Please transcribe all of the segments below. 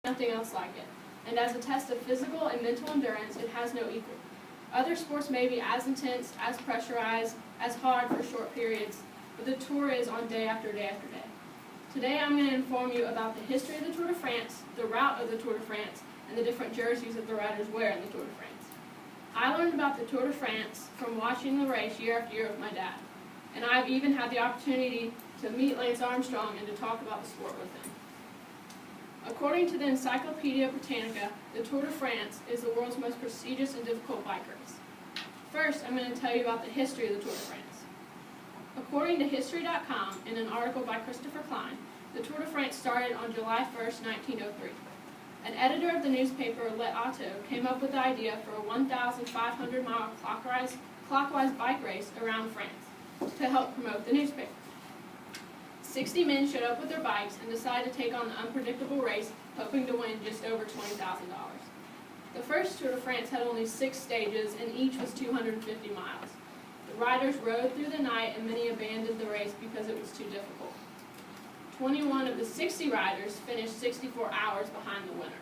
nothing else like it, and as a test of physical and mental endurance, it has no equal. Other sports may be as intense, as pressurized, as hard for short periods, but the Tour is on day after day after day. Today I'm going to inform you about the history of the Tour de France, the route of the Tour de France, and the different jerseys that the riders wear in the Tour de France. I learned about the Tour de France from watching the race year after year with my dad, and I've even had the opportunity to meet Lance Armstrong and to talk about the sport with him. According to the Encyclopedia Britannica, the Tour de France is the world's most prestigious and difficult bike race. First, I'm going to tell you about the history of the Tour de France. According to History.com, in an article by Christopher Klein, the Tour de France started on July 1st, 1903. An editor of the newspaper Le Auto came up with the idea for a 1,500-mile clockwise bike race around France to help promote the newspaper. 60 men showed up with their bikes and decided to take on the unpredictable race, hoping to win just over $20,000. The first Tour de France had only 6 stages, and each was 250 miles. The riders rode through the night, and many abandoned the race because it was too difficult. 21 of the 60 riders finished 64 hours behind the winner.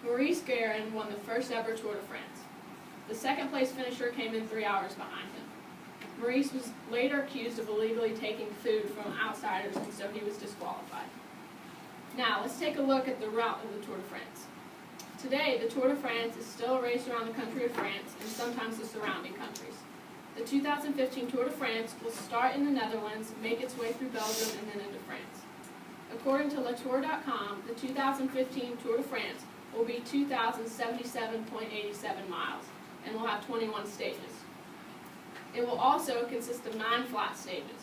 Maurice Guérin won the first ever Tour de France. The second place finisher came in 3 hours behind him. Maurice was later accused of illegally taking food from outsiders, and so he was disqualified. Now, let's take a look at the route of the Tour de France. Today, the Tour de France is still a race around the country of France and sometimes the surrounding countries. The 2015 Tour de France will start in the Netherlands, make its way through Belgium, and then into France. According to Latour.com, the 2015 Tour de France will be 2,077.87 miles and will have 21 stages. It will also consist of 9 flat stages,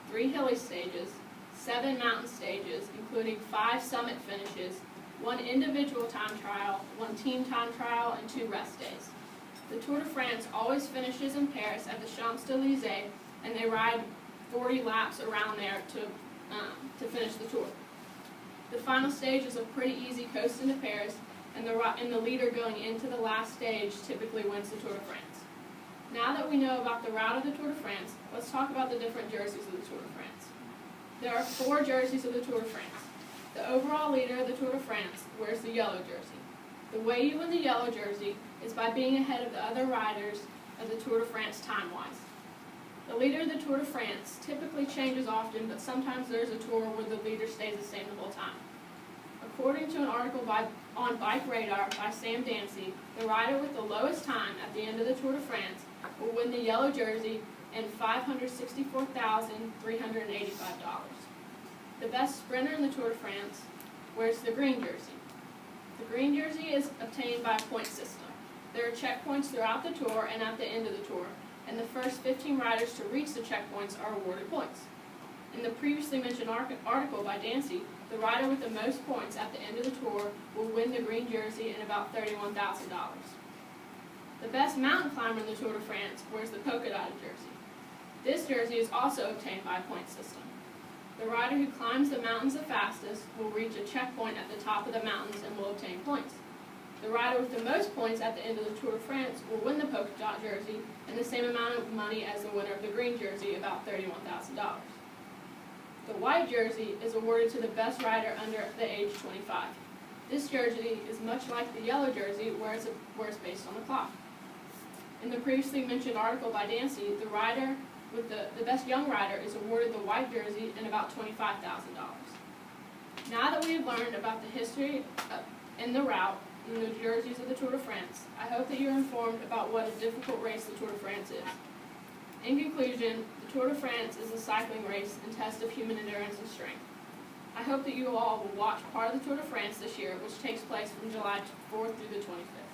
3 hilly stages, 7 mountain stages, including 5 summit finishes, 1 individual time trial, 1 team time trial, and 2 rest days. The Tour de France always finishes in Paris at the Champs-Élysées, and they ride 40 laps around there to finish the tour. The final stage is a pretty easy coast into Paris, and the leader going into the last stage typically wins the Tour de France. Now that we know about the route of the Tour de France, let's talk about the different jerseys of the Tour de France. There are 4 jerseys of the Tour de France. The overall leader of the Tour de France wears the yellow jersey. The way you win the yellow jersey is by being ahead of the other riders of the Tour de France time-wise. The leader of the Tour de France typically changes often, but sometimes there's a tour where the leader stays the same the whole time. According to an article on Bike Radar by Sam Dancy, the rider with the lowest time at the end of the Tour de France will win the yellow jersey and $564,385. The best sprinter in the Tour de France wears the green jersey. The green jersey is obtained by a point system. There are checkpoints throughout the tour and at the end of the tour, and the first 15 riders to reach the checkpoints are awarded points. In the previously mentioned article by Dancy, the rider with the most points at the end of the tour will win the green jersey and about $31,000. The best mountain climber in the Tour de France wears the polka-dotted jersey. This jersey is also obtained by a point system. The rider who climbs the mountains the fastest will reach a checkpoint at the top of the mountains and will obtain points. The rider with the most points at the end of the Tour de France will win the polka dot jersey and the same amount of money as the winner of the green jersey, about $31,000. The white jersey is awarded to the best rider under the age 25. This jersey is much like the yellow jersey where it's based on the clock. In the previously mentioned article by Dancy, the rider with the best young rider is awarded the white jersey and about $25,000. Now that we have learned about the history and the route and the jerseys of the Tour de France, I hope that you're informed about what a difficult race the Tour de France is. In conclusion, the Tour de France is a cycling race and test of human endurance and strength. I hope that you all will watch part of the Tour de France this year, which takes place from July 4th through the 25th.